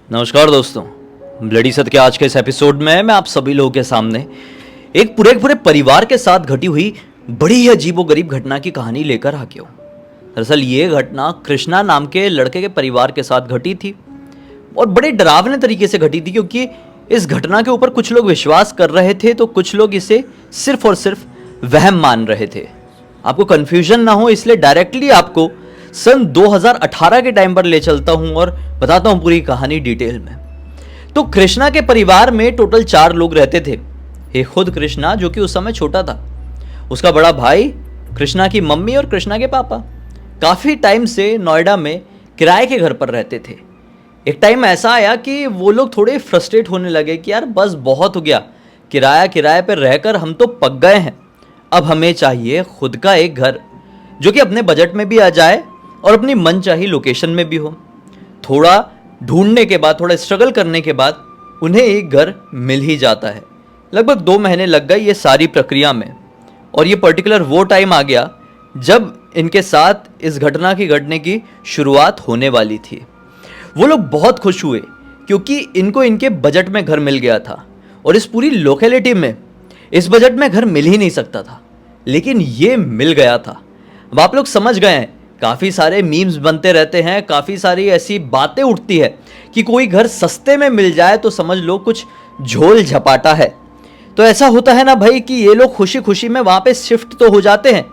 नमस्कार दोस्तों। ब्लडी सत्य के आज के इस एपिसोड में मैं आप सभी लोगों के सामने एक पूरे परिवार के साथ घटी हुई बड़ी ही अजीबोगरीब घटना की कहानी लेकर आ गया हूँ। दरअसल ये घटना कृष्णा नाम के लड़के के परिवार के साथ घटी थी और बड़े डरावने तरीके से घटी थी, क्योंकि इस घटना के ऊपर कुछ लोग विश्वास कर रहे थे तो कुछ लोग इसे सिर्फ और सिर्फ वहम मान रहे थे। आपको कन्फ्यूजन ना हो इसलिए डायरेक्टली आपको सन 2018 के टाइम पर ले चलता हूं और बताता हूं पूरी कहानी डिटेल में। तो कृष्णा के परिवार में टोटल 4 लोग रहते थे। ये खुद कृष्णा, जो कि उस समय छोटा था, उसका बड़ा भाई, कृष्णा की मम्मी और कृष्णा के पापा काफी टाइम से नोएडा में किराए के घर पर रहते थे। एक टाइम ऐसा आया कि वो लोग थोड़े फ्रस्ट्रेट होने लगे कि यार बस बहुत हो गया, किराए पर रहकर हम तो पक गए हैं, अब हमें चाहिए खुद का एक घर जो कि अपने बजट में भी आ जाए और अपनी मनचाही लोकेशन में भी हो। थोड़ा ढूंढने के बाद, थोड़ा स्ट्रगल करने के बाद उन्हें एक घर मिल ही जाता है। लगभग 2 महीने लग गए ये सारी प्रक्रिया में, और ये पर्टिकुलर वो टाइम आ गया जब इनके साथ इस घटना की घटने की शुरुआत होने वाली थी। वो लोग बहुत खुश हुए क्योंकि इनको इनके बजट में घर मिल गया था, और इस पूरी लोकेलिटी में इस बजट में घर मिल ही नहीं सकता था, लेकिन ये मिल गया था। अब आप लोग समझ गए हैं, काफ़ी सारे मीम्स बनते रहते हैं, काफ़ी सारी ऐसी बातें उठती है कि कोई घर सस्ते में मिल जाए तो समझ लो कुछ झोल झपाटा है। तो ऐसा होता है ना भाई कि ये लोग खुशी खुशी में वहाँ पे शिफ्ट तो हो जाते हैं,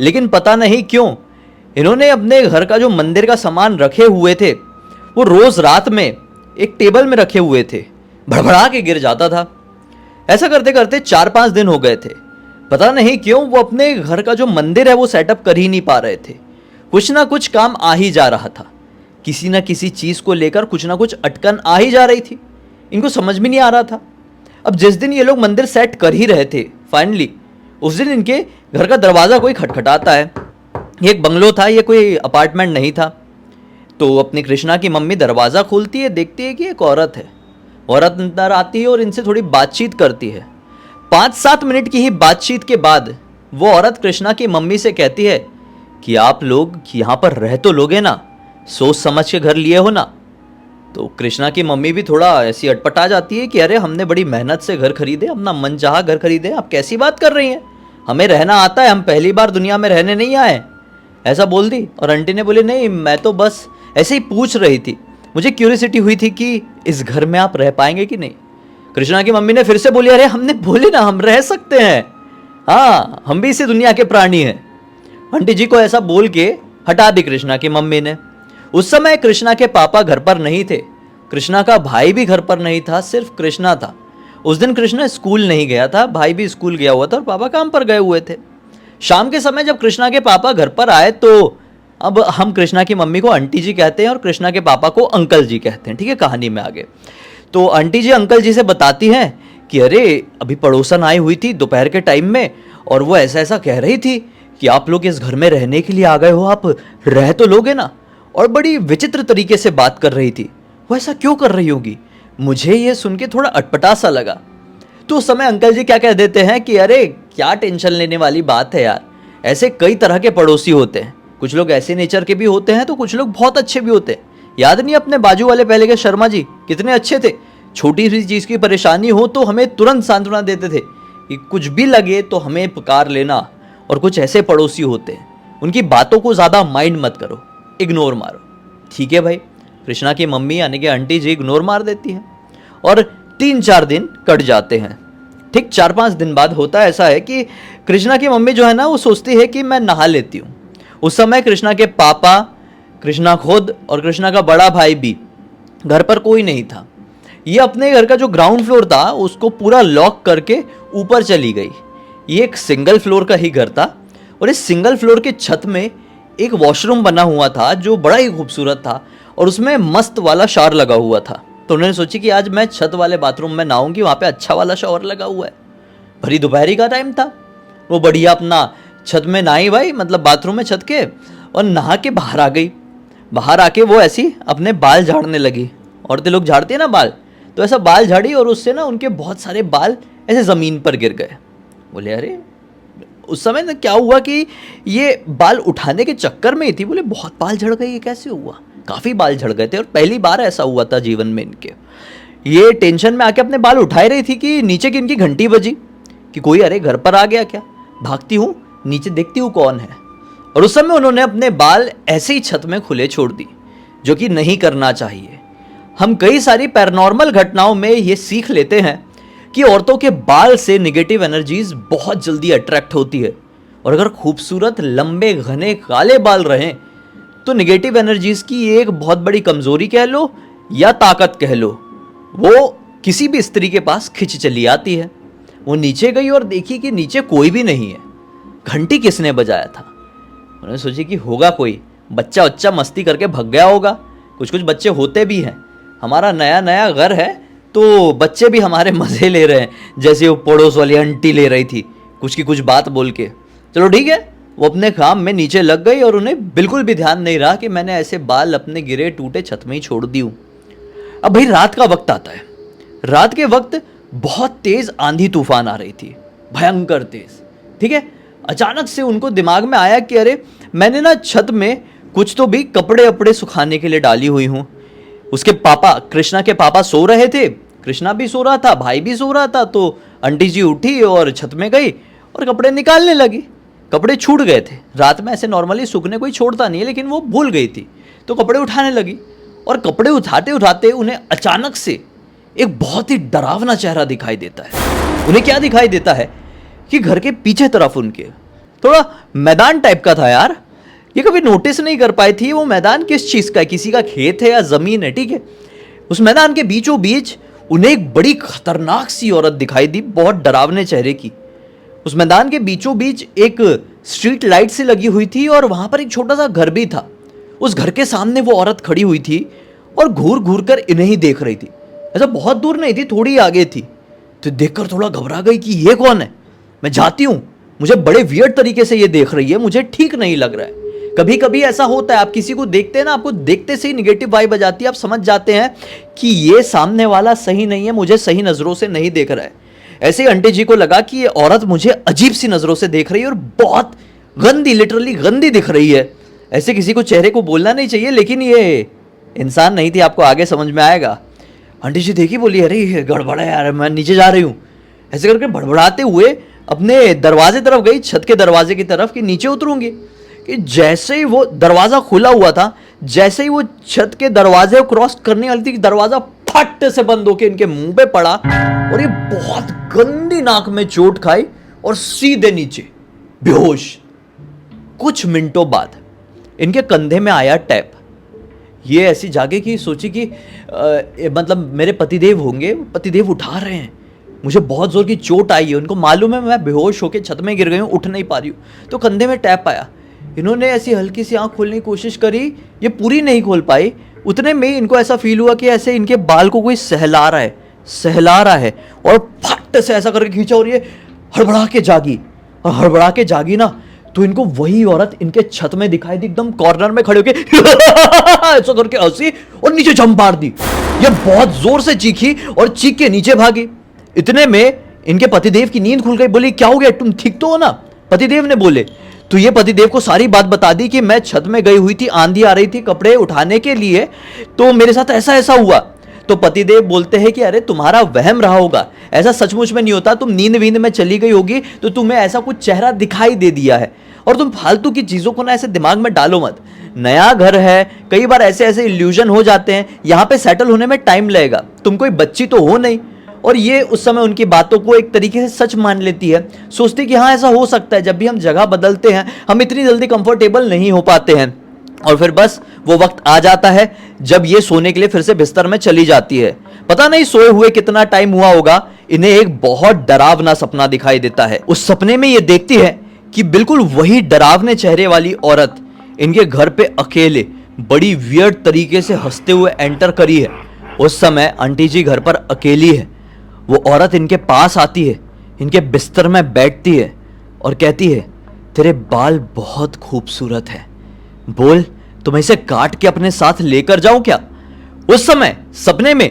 लेकिन पता नहीं क्यों इन्होंने अपने घर का जो मंदिर का सामान रखे हुए थे वो रोज़ रात में एक टेबल में रखे हुए थे, भड़बड़ा के गिर जाता था। ऐसा करते करते 4-5 दिन हो गए थे। पता नहीं क्यों वो अपने घर का जो मंदिर है वो सेटअप कर ही नहीं पा रहे थे। कुछ ना कुछ काम आ ही जा रहा था, किसी ना किसी चीज़ को लेकर कुछ ना कुछ अटकन आ ही जा रही थी, इनको समझ में नहीं आ रहा था। अब जिस दिन ये लोग मंदिर सेट कर ही रहे थे फाइनली, उस दिन इनके घर का दरवाज़ा कोई खटखटाता है। ये एक बंगलो था, ये कोई अपार्टमेंट नहीं था। तो अपनी कृष्णा की मम्मी दरवाज़ा खोलती है, देखती है कि एक औरत है। औरत अंदर आती है और इनसे थोड़ी बातचीत करती है। 5-7 मिनट की ही बातचीत के बाद वो औरत कृष्णा की मम्मी से कहती है कि आप लोग यहाँ पर रह तो लोगे ना, सोच समझ के घर लिए हो ना। तो कृष्णा की मम्मी भी थोड़ा ऐसी अटपटा जाती है कि अरे हमने बड़ी मेहनत से घर खरीदे, अपना मनचाहा घर खरीदे, आप कैसी बात कर रही हैं, हमें रहना आता है, हम पहली बार दुनिया में रहने नहीं आए, ऐसा बोल दी। और आंटी ने बोली नहीं, मैं तो बस ऐसे ही पूछ रही थी, मुझे क्यूरियोसिटी हुई थी कि इस घर में आप रह पाएंगे कि नहीं। कृष्णा की मम्मी ने फिर से बोली अरे हमने बोले ना हम रह सकते हैं, हाँ हम भी इसी दुनिया के प्राणी हैं। आंटी जी को ऐसा बोल के हटा दी कृष्णा की मम्मी ने। उस समय कृष्णा के पापा घर पर नहीं थे, कृष्णा का भाई भी घर पर नहीं था, सिर्फ कृष्णा था। उस दिन कृष्णा स्कूल नहीं गया था, भाई भी स्कूल गया हुआ था और पापा काम पर गए हुए थे। शाम के समय जब कृष्णा के पापा घर पर आए तो अब हम कृष्णा की मम्मी को आंटी जी कहते हैं और कृष्णा के पापा को अंकल जी कहते हैं, ठीक है, कहानी में आगे। तो आंटी जी अंकल जी से बताती हैं कि अरे अभी पड़ोसन आई हुई थी दोपहर के टाइम में, और वो ऐसा ऐसा कह रही थी कि आप लोग इस घर में रहने के लिए आ गए हो, आप रह तो लोगे ना। और बड़ी विचित्र तरीके से बात कर रही थी, वो ऐसा क्यों कर रही होगी, मुझे ये सुन के थोड़ा अटपटा सा लगा। तो उस समय अंकल जी क्या कह देते हैं कि अरे क्या टेंशन लेने वाली बात है यार, ऐसे कई तरह के पड़ोसी होते हैं, कुछ लोग ऐसे नेचर के भी होते हैं तो कुछ लोग बहुत अच्छे भी होते हैं। याद नहीं अपने बाजू वाले पहले के शर्मा जी कितने अच्छे थे, छोटी सी चीज़ की परेशानी हो तो हमें तुरंत सांत्वना देते थे कि कुछ भी लगे तो हमें पुकार लेना। और कुछ ऐसे पड़ोसी होते हैं, उनकी बातों को ज़्यादा माइंड मत करो, इग्नोर मारो, ठीक है भाई। कृष्णा की मम्मी यानी कि आंटी जी इग्नोर मार देती हैं और 3-4 दिन कट जाते हैं। ठीक 4-5 दिन बाद होता ऐसा है कि कृष्णा की मम्मी जो है ना वो सोचती है कि मैं नहा लेती हूँ। उस समय कृष्णा के पापा, कृष्णा खुद और कृष्णा का बड़ा भाई भी घर पर कोई नहीं था। ये अपने घर का जो ग्राउंड फ्लोर था उसको पूरा लॉक करके ऊपर चली गई। ये एक सिंगल फ्लोर का ही घर था और इस सिंगल फ्लोर के छत में एक वॉशरूम बना हुआ था जो बड़ा ही खूबसूरत था और उसमें मस्त वाला शावर लगा हुआ था। तो उन्होंने सोची कि आज मैं छत वाले बाथरूम में नहाऊंगी, वहाँ पे अच्छा वाला शावर लगा हुआ है। भरी दोपहरी का टाइम था, वो बढ़िया अपना छत में नहाई भाई, मतलब बाथरूम में छत के, और नहा के बाहर आ गई। बाहर आके वो ऐसी अपने बाल झाड़ने लगी, औरतें लोग झाड़ती है ना बाल, तो ऐसा बाल झाड़ी और उससे ना उनके बहुत सारे बाल ऐसे ज़मीन पर गिर गए। बोले अरे, उस समय क्या हुआ कि ये बाल उठाने के चक्कर में ही थी, बोले बहुत बाल झड़ गए, ये कैसे हुआ, काफ़ी बाल झड़ गए थे और पहली बार ऐसा हुआ था जीवन में इनके। ये टेंशन में आके अपने बाल उठाए रही थी कि नीचे की इनकी घंटी बजी कि कोई अरे घर पर आ गया क्या। भागती हूँ नीचे, देखती हूँ कौन है, और उस समय उन्होंने अपने बाल ऐसे ही छत में खुले छोड़ दी, जो कि नहीं करना चाहिए। हम कई सारी पैरानॉर्मल घटनाओं में ये सीख लेते हैं कि औरतों के बाल से नेगेटिव एनर्जीज बहुत जल्दी अट्रैक्ट होती है, और अगर खूबसूरत लंबे घने काले बाल रहें तो नेगेटिव एनर्जीज की एक बहुत बड़ी कमजोरी कह लो या ताकत कह लो, वो किसी भी स्त्री के पास खिंच चली आती है। वो नीचे गई और देखी कि नीचे कोई भी नहीं है। घंटी किसने बजाया था? उन्होंने सोची कि होगा कोई बच्चा उच्चा मस्ती करके भग गया होगा। कुछ कुछ बच्चे होते भी हैं, हमारा नया नया घर है तो बच्चे भी हमारे मज़े ले रहे हैं, जैसे वो पड़ोस वाली आंटी ले रही थी कुछ की कुछ बात बोल के। चलो ठीक है, वो अपने काम में नीचे लग गई और उन्हें बिल्कुल भी ध्यान नहीं रहा कि मैंने ऐसे बाल अपने गिरे टूटे छत में ही छोड़ दी हूँ। अब भाई रात का वक्त आता है। रात के वक्त बहुत तेज आंधी तूफान आ रही थी, भयंकर तेज। ठीक है, अचानक से उनको दिमाग में आया कि अरे मैंने ना छत में कुछ तो भी कपड़े अपड़े सुखाने के लिए डाली हुई हूँ। उसके पापा, कृष्णा के पापा सो रहे थे, कृष्णा भी सो रहा था, भाई भी सो रहा था। तो आंटी जी उठी और छत में गई और कपड़े निकालने लगी। कपड़े छूट गए थे, रात में ऐसे नॉर्मली सूखने कोई छोड़ता नहीं है, लेकिन वो भूल गई थी तो कपड़े उठाने लगी। और कपड़े उठाते उठाते उन्हें अचानक से एक बहुत ही डरावना चेहरा दिखाई देता है। उन्हें क्या दिखाई देता है कि घर के पीछे तरफ उनके थोड़ा मैदान टाइप का था यार। ये कभी नोटिस नहीं कर पाई थी वो मैदान किस चीज़ का है, किसी का खेत है या ज़मीन है। ठीक है, उस मैदान के बीचों बीच उन्हें एक बड़ी खतरनाक सी औरत दिखाई दी, बहुत डरावने चेहरे की। उस मैदान के बीचों बीच एक स्ट्रीट लाइट सी लगी हुई थी और वहां पर एक छोटा सा घर भी था। उस घर के सामने वो औरत खड़ी हुई थी और घूर घूर कर इन्हें ही देख रही थी। ऐसा बहुत दूर नहीं थी, थोड़ी आगे थी। तो देखकर थोड़ा घबरा गई कि ये कौन है, मैं जाती हूँ, मुझे बड़े वियर्ड तरीके से ये देख रही है, मुझे ठीक नहीं लग रहा है। कभी कभी ऐसा होता है, आप किसी को देखते हैं ना, आपको देखते से ही निगेटिव वाइब आ जाती है, आप समझ जाते हैं कि ये सामने वाला सही नहीं है, मुझे सही नजरों से नहीं देख रहा है। ऐसे ही आंटी जी को लगा कि ये औरत मुझे अजीब सी नजरों से देख रही है और बहुत गंदी, लिटरली गंदी दिख रही है। ऐसे किसी को चेहरे को बोलना नहीं चाहिए, लेकिन ये इंसान नहीं थी, आपको आगे समझ में आएगा। आंटी जी देखी, बोली अरे ये गड़बड़ है यार, मैं नीचे जा रही हूँ। ऐसे करके भड़बड़ाते हुए अपने दरवाजे तरफ गई, छत के दरवाजे की तरफ कि नीचे उतरूंगी। कि जैसे ही वो दरवाजा खुला हुआ था, जैसे ही वो छत के दरवाजे को क्रॉस करने वाली थी, दरवाजा फट से बंद होकर इनके मुंह पे पड़ा और ये बहुत गंदी नाक में चोट खाई और सीधे नीचे बेहोश। कुछ मिनटों बाद इनके कंधे में आया टैप। ये ऐसी जागे कि सोची कि मतलब मेरे पतिदेव होंगे, पतिदेव उठा रहे हैं, मुझे बहुत जोर की चोट आई है, उनको मालूम है मैं बेहोश होकर छत में गिर गई हूँ, उठ नहीं पा रही हूँ। तो कंधे में टैप आया। इन्होंने ऐसी हल्की सी आंख खोलने की कोशिश करी, ये पूरी नहीं खोल पाई। उतने में इनको ऐसा फील हुआ कि ऐसे इनके बाल को कोई सहला रहा है और फट से ऐसा करके खींचा और ये हड़बड़ा के जागी। और हड़बड़ा के जागी ना, तो इनको वही औरत इनके छत में दिखाई दी, एकदम कॉर्नर में खड़े होके ऐसा करके हंसी और नीचे जंप मार दी। ये बहुत जोर से चीखी और चीख के नीचे भागी। इतने में इनके पतिदेव की नींद खुल गई। बोली क्या हो गया, तुम ठीक तो हो ना? पतिदेव ने बोले। तो ये पतिदेव को सारी बात बता दी कि मैं छत में गई हुई थी, आंधी आ रही थी कपड़े उठाने के लिए, तो मेरे साथ ऐसा ऐसा हुआ। तो पतिदेव बोलते हैं कि अरे तुम्हारा वहम रहा होगा, ऐसा सचमुच में नहीं होता, तुम नींद वींद में चली गई होगी तो तुम्हें ऐसा कुछ चेहरा दिखाई दे दिया है। और तुम फालतू की चीजों को ना ऐसे दिमाग में डालो मत। नया घर है, कई बार ऐसे ऐसे इल्यूजन हो जाते हैं, यहाँ पे सेटल होने में टाइम लगेगा, तुम कोई बच्ची तो हो नहीं। और ये उस समय उनकी बातों को एक तरीके से सच मान लेती है, सोचती कि हाँ ऐसा हो सकता है। जब भी हम जगह बदलते हैं हम इतनी जल्दी कंफर्टेबल नहीं हो पाते हैं। और फिर बस वो वक्त आ जाता है जब ये सोने के लिए फिर से बिस्तर में चली जाती है। पता नहीं सोए हुए कितना टाइम हुआ होगा, इन्हें एक बहुत डरावना सपना दिखाई देता है। उस सपने में ये देखती है कि बिल्कुल वही डरावने चेहरे वाली औरत इनके घर पे अकेले बड़ी वियर्ड तरीके से हंसते हुए एंटर करी है। उस समय आंटी जी घर पर अकेली है। वो औरत इनके पास आती है, इनके बिस्तर में बैठती है और कहती है तेरे बाल बहुत खूबसूरत हैं, बोल तो मैं इसे काट के अपने साथ लेकर जाऊं क्या? उस समय सपने में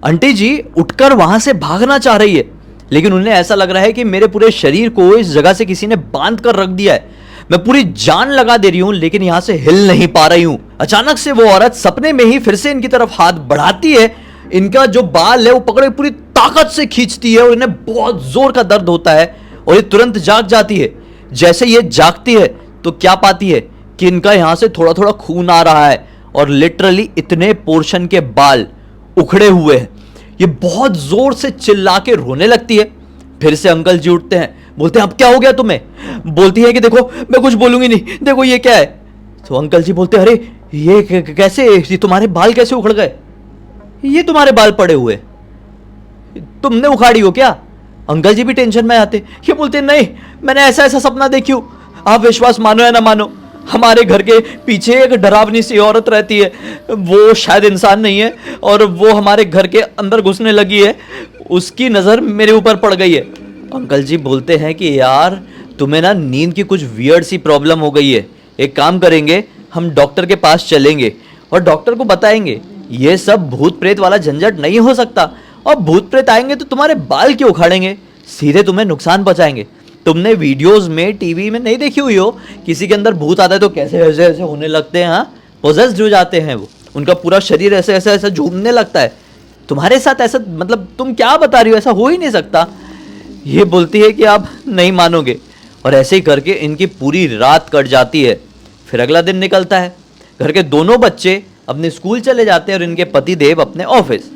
आंटी जी उठकर वहां से भागना चाह रही है, लेकिन उन्हें ऐसा लग रहा है कि मेरे पूरे शरीर को इस जगह से किसी ने बांध कर रख दिया है, मैं पूरी जान लगा दे रही हूं लेकिन यहां से हिल नहीं पा रही हूं। अचानक से वो औरत सपने में ही फिर से इनकी तरफ हाथ बढ़ाती है, इनका जो बाल है वो पकड़े पूरी ताकत से खींचती है और इन्हें बहुत जोर का दर्द होता है और ये तुरंत जाग जाती है। जैसे ये जागती है तो क्या पाती है कि इनका यहां से थोड़ा थोड़ा खून आ रहा है और लिटरली इतने पोर्शन के बाल उखड़े हुए हैं। ये बहुत जोर से चिल्ला के रोने लगती है। फिर से अंकल जी उठते हैं, बोलते हैं अब क्या हो गया तुम्हें? बोलती है कि देखो मैं कुछ बोलूंगी नहीं, देखो ये क्या है। तो अंकल जी बोलते हैं अरे ये कैसे, ये तुम्हारे बाल कैसे उखड़ गए? ये तुम्हारे बाल पड़े हुए, तुमने उखाड़ी हो क्या? अंकल जी भी टेंशन में आते, ये बोलते नहीं मैंने ऐसा ऐसा सपना देखी हूं। आप विश्वास मानो या ना मानो, हमारे घर के पीछे एक डरावनी सी औरत रहती है, वो शायद इंसान नहीं है और वो हमारे घर के अंदर घुसने लगी है, उसकी नज़र मेरे ऊपर पड़ गई है। अंकल जी बोलते हैं कि यार तुम्हें ना नींद की कुछ वियर्ड सी प्रॉब्लम हो गई है, एक काम करेंगे हम डॉक्टर के पास चलेंगे और डॉक्टर को बताएंगे ये सब भूत प्रेत वाला झंझट नहीं हो सकता, और भूत प्रेत आएंगे तो तुम्हारे बाल क्यों उखाड़ेंगे, सीधे तुम्हें नुकसान पहुंचाएंगे। तुमने वीडियोस में टीवी में नहीं देखी हुई हो, किसी के अंदर भूत आता है तो कैसे ऐसे ऐसे होने लगते हैं, हाँ पोजेस्ड हो जाते हैं, वो उनका पूरा शरीर ऐसे ऐसे ऐसे झूमने लगता है। तुम्हारे साथ ऐसा, मतलब तुम क्या बता रही हो, ऐसा हो ही नहीं सकता। ये बोलती है कि आप नहीं मानोगे, और ऐसे ही करके इनकी पूरी रात कट जाती है। फिर अगला दिन निकलता है, घर के दोनों बच्चे अपने स्कूल चले जाते हैं और इनके पति देव अपने ऑफिस।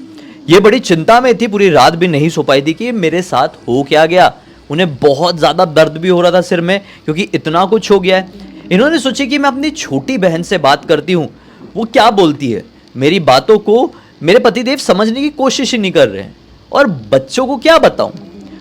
ये बड़ी चिंता में थी, पूरी रात भी नहीं सो पाई थी कि मेरे साथ हो क्या गया। उन्हें बहुत ज़्यादा दर्द भी हो रहा था सिर में, क्योंकि इतना कुछ हो गया है। इन्होंने सोची कि मैं अपनी छोटी बहन से बात करती हूँ, वो क्या बोलती है। मेरी बातों को मेरे पतिदेव समझने की कोशिश ही नहीं कर रहे हैं, और बच्चों को क्या बताऊँ।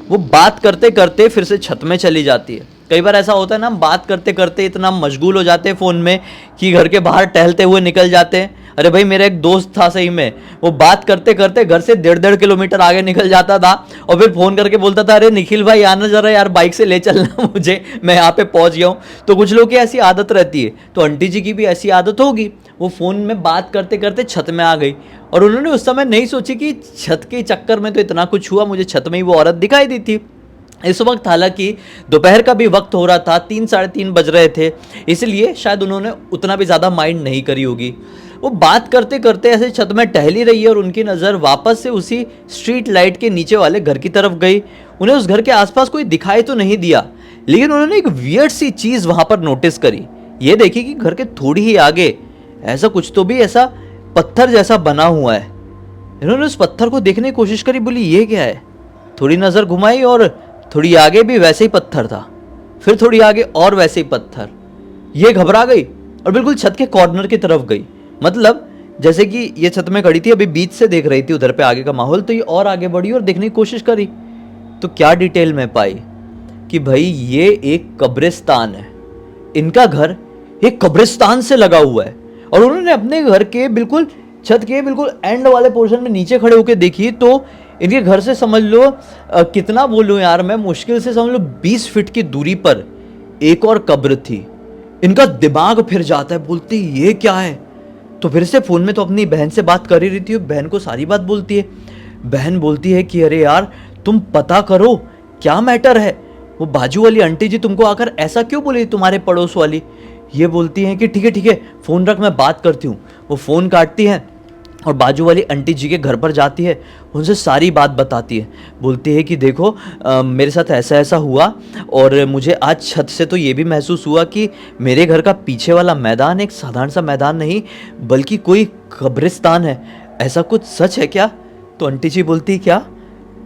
वो बात करते करते फिर से छत में चली जाती है। कई बार ऐसा होता है ना, हम बात करते करते इतना मशगूल हो जाते हैं फ़ोन में कि घर के बाहर टहलते हुए निकल जाते हैं। अरे भाई मेरा एक दोस्त था, सही में वो बात करते करते घर से 1.5 किलोमीटर आगे निकल जाता था और फिर फ़ोन करके बोलता था अरे निखिल भाई आना जरा यार, बाइक से ले चलना मुझे, मैं यहाँ पे पहुँच गया हूँ। तो कुछ लोग की ऐसी आदत रहती है, तो आंटी जी की भी ऐसी आदत होगी। वो फ़ोन में बात करते करते छत में आ गई, और उन्होंने उस समय नहीं सोची कि छत के चक्कर में तो इतना कुछ हुआ, मुझे छत में ही वो औरत दिखाई दी थी। इस वक्त हालांकि दोपहर का भी वक्त हो रहा था, 3 साढ़े 3 बज रहे थे, इसलिए शायद उन्होंने उतना भी ज़्यादा माइंड नहीं करी होगी। वो बात करते करते ऐसे छत में टहली रही है और उनकी नज़र वापस से उसी स्ट्रीट लाइट के नीचे वाले घर की तरफ गई। उन्हें उस घर के आसपास कोई दिखाई तो नहीं दिया, लेकिन उन्होंने एक वियर्ड सी चीज़ वहाँ पर नोटिस करी। ये देखी कि घर के थोड़ी ही आगे ऐसा कुछ तो भी ऐसा पत्थर जैसा बना हुआ है। इन्होंने उस पत्थर को देखने की कोशिश करी, बोली ये क्या है। थोड़ी नज़र घुमाई और थोड़ी आगे भी वैसे ही पत्थर था, फिर थोड़ी आगे और वैसे ही पत्थर। ये घबरा गई और बिल्कुल छत के कॉर्नर की तरफ गई, मतलब जैसे कि ये छत में खड़ी थी, अभी बीच से देख रही थी उधर पे आगे का माहौल, तो ये और आगे बढ़ी और देखने की कोशिश करी। तो क्या डिटेल में पाई कि भाई ये एक कब्रिस्तान है, इनका घर एक कब्रिस्तान से लगा हुआ है। और उन्होंने अपने घर के बिल्कुल छत के बिल्कुल एंड वाले पोर्शन में नीचे खड़े होकर देखी, तो इनके घर से समझ लो कितना बोलूं यार मैं, मुश्किल से समझ लो 20 फीट की दूरी पर एक और कब्र थी। इनका दिमाग फिर जाता है, बोलती ये क्या है। तो फिर से फ़ोन में तो अपनी बहन से बात कर ही रही थी, बहन को सारी बात बोलती है। बहन बोलती है कि अरे यार तुम पता करो क्या मैटर है, वो बाजू वाली आंटी जी तुमको आकर ऐसा क्यों बोली, तुम्हारे पड़ोस वाली। ये बोलती हैं कि ठीक है फ़ोन रख मैं बात करती हूँ। वो फ़ोन काटती हैं और बाजू वाली आंटी जी के घर पर जाती है, उनसे सारी बात बताती है। बोलती है कि देखो मेरे साथ ऐसा ऐसा हुआ, और मुझे आज छत से तो ये भी महसूस हुआ कि मेरे घर का पीछे वाला मैदान एक साधारण सा मैदान नहीं बल्कि कोई कब्रिस्तान है। ऐसा कुछ सच है क्या? तो आंटी जी बोलती क्या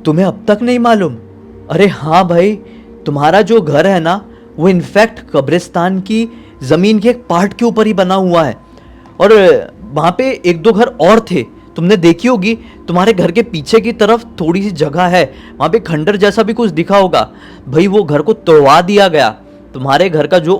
तुम्हें अब तक नहीं मालूम? अरे हाँ भाई, तुम्हारा जो घर है ना वो इनफैक्ट कब्रिस्तान की ज़मीन के एक पार्ट के ऊपर ही बना हुआ है, और वहाँ पे 1-2 घर और थे, तुमने देखी होगी। तुम्हारे घर के पीछे की तरफ थोड़ी सी जगह है, वहाँ पे खंडर जैसा भी कुछ दिखा होगा। भाई वो घर को तोड़वा दिया गया। तुम्हारे घर का जो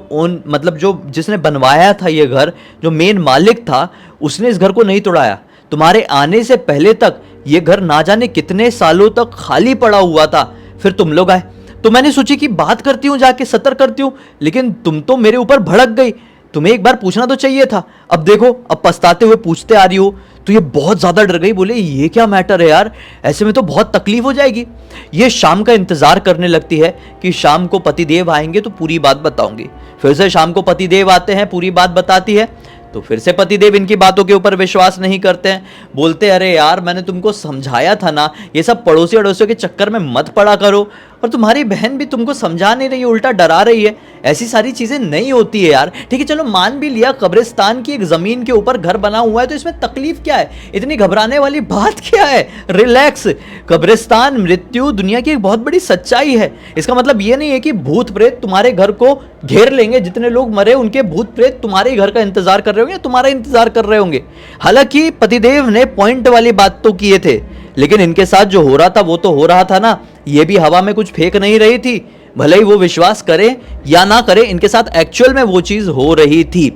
मतलब जो जिसने बनवाया था ये घर, जो मेन मालिक था, उसने इस घर को नहीं तोड़ाया। तुम्हारे आने से पहले तक ये घर ना जाने कितने सालों तक खाली पड़ा हुआ था, फिर तुम लोग आए। तो मैंने सोची कि बात करती हूँ, जाके सतर्क करती हूँ, लेकिन तुम तो मेरे ऊपर भड़क गई। तुम्हें एक बार पूछना तो चाहिए था। अब देखो, अब पछताते हुए पूछते आ रही हो। तो ये बहुत ज्यादा डर गई, बोले ये क्या मैटर है यार, ऐसे में तो बहुत तकलीफ हो जाएगी। ये शाम का इंतजार करने लगती है कि शाम को पतिदेव आएंगे तो पूरी बात बताऊंगी। फिर से शाम को पतिदेव आते हैं, पूरी बात बताती है। तो फिर से पतिदेव इनकी बातों के ऊपर विश्वास नहीं करते हैं, बोलते अरे यार मैंने तुमको समझाया था ना, ये सब पड़ोसी अड़ोसियों के चक्कर में मत पड़ा करो। और तुम्हारी बहन भी तुमको समझा नहीं रही है, उल्टा डरा रही है। ऐसी सारी चीजें नहीं होती है यार। ठीक है चलो मान भी लिया, कब्रिस्तान की एक जमीन के ऊपर घर बना हुआ है तो इसमें तकलीफ क्या है, इतनी घबराने वाली बात क्या है, रिलैक्स। कब्रिस्तान, मृत्यु दुनिया की एक बहुत बड़ी सच्चाई है। इसका मतलब ये नहीं है कि भूत प्रेत तुम्हारे घर को घेर लेंगे। जितने लोग मरे उनके भूत प्रेत तुम्हारे ही घर का इंतजार कर रहे होंगे, तुम्हारा इंतजार कर रहे होंगे। हालांकि पतिदेव ने पॉइंट वाली बात तो किए थे, लेकिन इनके साथ जो हो रहा था वो तो हो रहा था ना, ये भी हवा में कुछ फेंक नहीं रही थी। भले ही वो विश्वास करे या ना करे, इनके साथ एक्चुअल में वो चीज हो रही थी।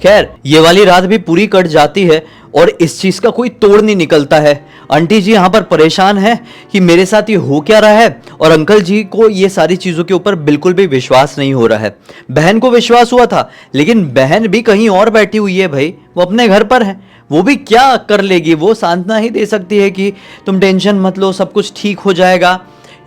खैर ये वाली रात भी पूरी कट जाती है और इस चीज का कोई तोड़ नहीं निकलता है। आंटी जी यहां पर परेशान है कि मेरे साथ ये हो क्या रहा है, और अंकल जी को ये सारी चीजों के ऊपर बिल्कुल भी विश्वास नहीं हो रहा है। बहन को विश्वास हुआ था, लेकिन बहन भी कहीं और बैठी हुई है भाई, वो अपने घर पर है। वो भी क्या कर लेगी, वो सांत्वना ही दे सकती है कि तुम टेंशन मत लो, सब कुछ ठीक हो जाएगा।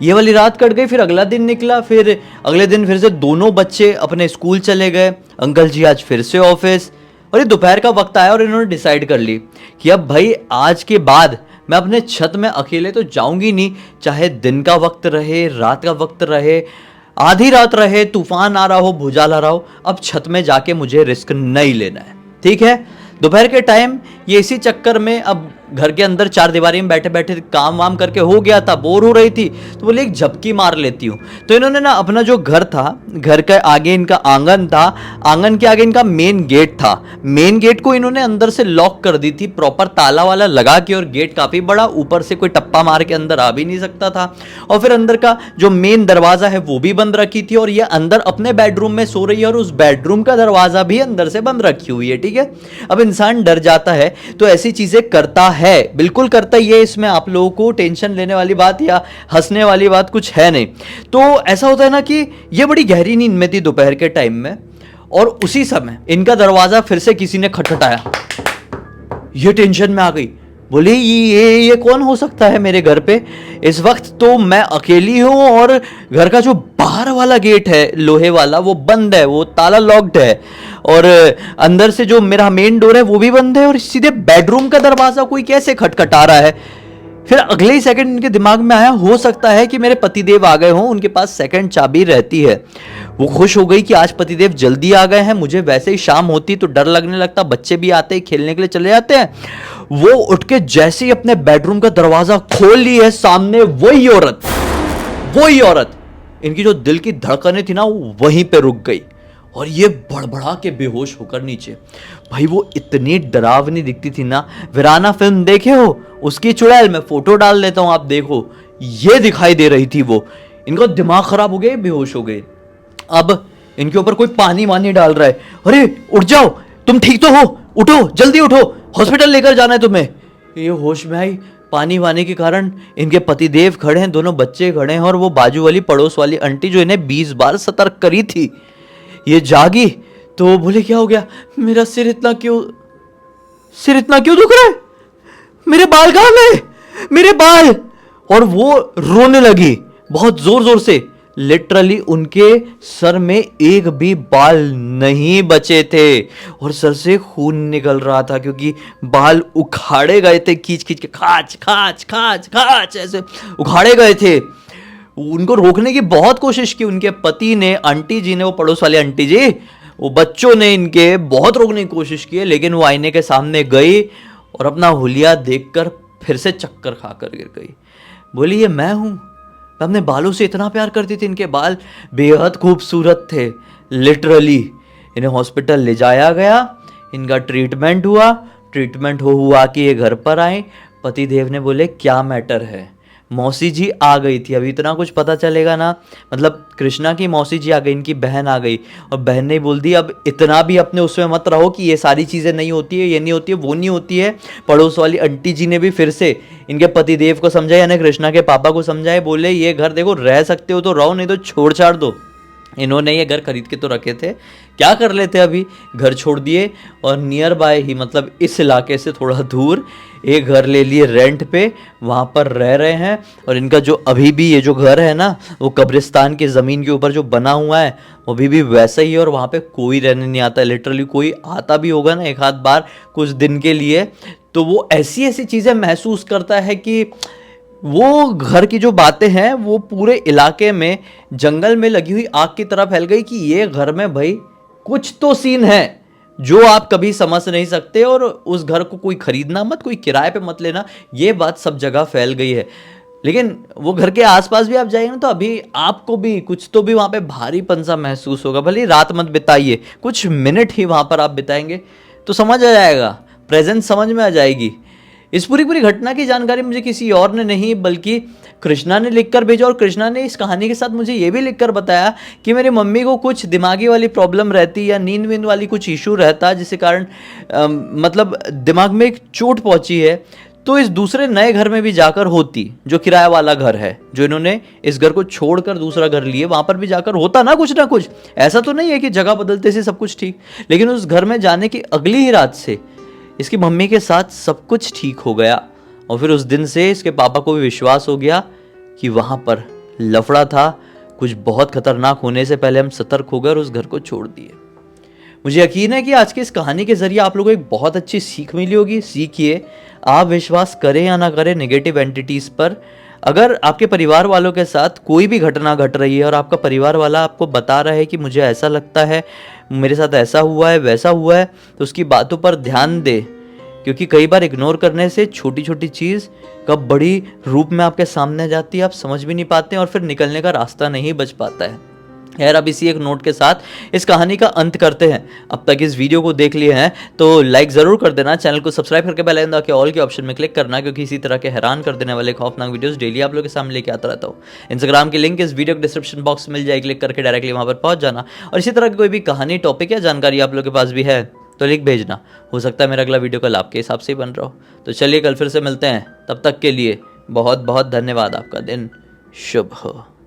ये वाली रात कट गई, फिर अगला दिन निकला। फिर अगले दिन फिर से दोनों बच्चे अपने स्कूल चले गए, अंकल जी आज फिर से ऑफिस। और ये दोपहर का वक्त आया और इन्होंने डिसाइड कर ली कि अब भाई आज के बाद मैं अपने छत में अकेले तो जाऊंगी नहीं, चाहे दिन का वक्त रहे, रात का वक्त रहे, आधी रात रहे, तूफान आ रहा हो, भूचाल आ रहा हो, अब छत में जाके मुझे रिस्क नहीं लेना है। ठीक है, दोपहर के टाइम ये इसी चक्कर में अब घर के अंदर चार दीवारी में बैठे बैठे काम वाम करके हो गया था, बोर हो रही थी, तो बोले एक झपकी मार लेती हूँ। तो इन्होंने ना अपना जो घर था, घर के आगे इनका आंगन था, आंगन के आगे इनका मेन गेट था। मेन गेट को इन्होंने अंदर से लॉक कर दी थी, प्रॉपर ताला वाला लगा के, और गेट काफी बड़ा, ऊपर से कोई टप्पा मार के अंदर आ भी नहीं सकता था। और फिर अंदर का जो मेन दरवाजा है वो भी बंद रखी थी, और ये अंदर अपने बेडरूम में सो रही है और उस बेडरूम का दरवाजा भी अंदर से बंद रखी हुई है। ठीक है, अब इंसान डर जाता है तो ऐसी चीजें करता है, बिल्कुल करता ही है। इसमें आप लोगों को टेंशन लेने वाली बात या हंसने वाली बात कुछ है नहीं। तो ऐसा होता है ना कि ये बड़ी गहरी नींद में थी दोपहर के टाइम में, और उसी समय इनका दरवाजा फिर से किसी ने खटखटाया। ये टेंशन में आ गई, बोली ये कौन हो सकता है मेरे घर पे इस वक्त, तो मैं अकेली हूं और घर का जो बाहर वाला गेट है लोहे वाला वो बंद है, वो ताला लॉक्ड है, और अंदर से जो मेरा मेन डोर है वो भी बंद है, और सीधे बेडरूम का दरवाजा कोई कैसे खटखटा रहा है। फिर अगले ही सेकंड इनके दिमाग में आया, हो सकता है कि मेरे पतिदेव आ गए हों, उनके पास सेकंड चाबी रहती है। वो खुश हो गई कि आज पतिदेव जल्दी आ गए हैं, मुझे वैसे ही शाम होती तो डर लगने लगता, बच्चे भी आते ही खेलने के लिए चले जाते हैं। वो उठ के जैसे ही अपने बेडरूम का दरवाजा खोल ली है, सामने वही औरत, इनकी जो दिल की धड़कनें थी ना वो वहीं पे रुक गई, और ये बड़बड़ा के बेहोश होकर नीचे। भाई वो इतनी डरावनी दिखती थी ना, वीराना फिल्म देखे हो, उसकी चुड़ैल, मैं फोटो डाल देता हूं आप देखो, ये दिखाई दे रही थी वो। इनका दिमाग खराब हो गया, बेहोश हो गए। अब इनके ऊपर कोई पानी वानी डाल रहा है, अरे उठ जाओ, तुम ठीक तो हो, उठो जल्दी उठो, हॉस्पिटल लेकर जाना है तुम्हें। ये होश में आई, पानी वाने के कारण इनके पतिदेव खड़े हैं, दोनों बच्चे खड़े हैं, और वो बाजू वाली पड़ोस वाली आंटी जो इन्हें 20 बार सतर्क करी थी, ये जागी तो बोले क्या हो गया, मेरा सिर इतना क्यों दुख रहा है, मेरे बाल कहां गए, मेरे बाल। और वो रोने लगी बहुत जोर जोर से। लिटरली उनके सर में एक भी बाल नहीं बचे थे, और सर से खून निकल रहा था, क्योंकि बाल उखाड़े गए थे, खींच खींच के, खाच खाच खाच खाच ऐसे उखाड़े गए थे। उनको रोकने की बहुत कोशिश की उनके पति ने, आंटी जी ने, वो पड़ोस वाले आंटी जी, वो बच्चों ने इनके बहुत रोकने की कोशिश की, लेकिन वो आईने के सामने गई और अपना हुलिया देखकर फिर से चक्कर खाकर गिर गई। बोली ये मैं हूं, मैं अपने बालों से इतना प्यार करती थी, इनके बाल बेहद खूबसूरत थे। लिटरली इन्हें हॉस्पिटल ले जाया गया, इनका ट्रीटमेंट हुआ कि ये घर पर आए। पतिदेव ने बोले क्या मैटर है, मौसी जी आ गई थी, अभी इतना कुछ पता चलेगा ना, मतलब कृष्णा की मौसी जी आ गई, इनकी बहन आ गई, और बहन ने बोल दी अब इतना भी अपने उसमें मत रहो कि ये सारी चीज़ें नहीं होती है, ये नहीं होती है, वो नहीं होती है। पड़ोस वाली आंटी जी ने भी फिर से इनके पतिदेव को समझाया, यानी कृष्णा के पापा को समझाए, बोले ये घर देखो रह सकते हो तो रहो, नहीं तो छोड़ छाड़ दो। इन्होंने ये घर खरीद के तो रखे थे, क्या कर लेते अभी, घर छोड़ दिए और नियर बाय ही मतलब इस इलाके से थोड़ा दूर एक घर ले लिए रेंट पे, वहाँ पर रह रहे हैं। और इनका जो अभी भी ये जो घर है ना, वो कब्रिस्तान की ज़मीन के ऊपर जो बना हुआ है वो अभी भी वैसा ही है, और वहाँ पे कोई रहने नहीं आता। लिटरली कोई आता भी होगा ना एक आध बार कुछ दिन के लिए, तो वो ऐसी ऐसी चीज़ें महसूस करता है कि वो घर की जो बातें हैं वो पूरे इलाके में जंगल में लगी हुई आग की तरह फैल गई कि ये घर में भाई कुछ तो सीन है जो आप कभी समझ नहीं सकते, और उस घर को कोई खरीदना मत, कोई किराए पे मत लेना, ये बात सब जगह फैल गई है। लेकिन वो घर के आसपास भी आप जाइए ना, तो अभी आपको भी कुछ तो भी वहाँ पे भारीपन सा महसूस होगा। भले ही रात मत बिताइए, कुछ मिनट ही वहाँ पर आप बिताएंगे तो समझ आ जाएगा, प्रेजेंस समझ में आ जाएगी। इस पूरी पूरी घटना की जानकारी मुझे किसी और ने नहीं बल्कि कृष्णा ने लिखकर भेजा, और कृष्णा ने इस कहानी के साथ मुझे ये भी लिखकर बताया कि मेरी मम्मी को कुछ दिमागी वाली प्रॉब्लम रहती या नींद वींद वाली कुछ इशू रहता, जिसके कारण मतलब दिमाग में एक चोट पहुंची है, तो इस दूसरे नए घर में भी जाकर होती, जो किराया वाला घर है, जो इन्होंने इस घर को छोड़कर दूसरा घर लिए, वहां पर भी जाकर होता ना कुछ। ऐसा तो नहीं है कि जगह बदलते से सब कुछ ठीक, लेकिन उस घर में जाने की अगली ही रात से इसकी मम्मी के साथ सब कुछ ठीक हो गया। और फिर उस दिन से इसके पापा को भी विश्वास हो गया कि वहां पर लफड़ा था, कुछ बहुत खतरनाक होने से पहले हम सतर्क हो गए और उस घर को छोड़ दिए। मुझे यकीन है कि आज की इस कहानी के जरिए आप लोगों को एक बहुत अच्छी सीख मिली होगी। सीखिए, आप विश्वास करें या ना करें नेगेटिव एंटिटीज पर, अगर आपके परिवार वालों के साथ कोई भी घटना घट रही है और आपका परिवार वाला आपको बता रहा है कि मुझे ऐसा लगता है, मेरे साथ ऐसा हुआ है, वैसा हुआ है, तो उसकी बातों पर ध्यान दे, क्योंकि कई बार इग्नोर करने से छोटी छोटी चीज़ कब बड़ी रूप में आपके सामने जाती है आप समझ भी नहीं पाते और फिर निकलने का रास्ता नहीं बच पाता है। यार, अब इसी एक नोट के साथ इस कहानी का अंत करते हैं। अब तक इस वीडियो को देख लिए हैं तो लाइक ज़रूर कर देना, चैनल को सब्सक्राइब करके बेल आइकन दबा के ऑल के ऑप्शन में क्लिक करना, क्योंकि इसी तरह के हैरान कर देने वाले खौफनाक वीडियोस डेली आप लोगों के सामने लेके आता रहता हूँ। इंस्टाग्राम की लिंक इस वीडियो के डिस्क्रिप्शन बॉक्स में मिल जाए, क्लिक करके डायरेक्टली वहाँ पर पहुँच जाना। और इसी तरह की कोई भी कहानी, टॉपिक या जानकारी आप लोगों के पास भी है तो लिख भेजना, हो सकता है मेरा अगला वीडियो कल आपके हिसाब से ही बन रहा हो। तो चलिए कल फिर से मिलते हैं, तब तक के लिए बहुत बहुत धन्यवाद। आपका दिन शुभ हो।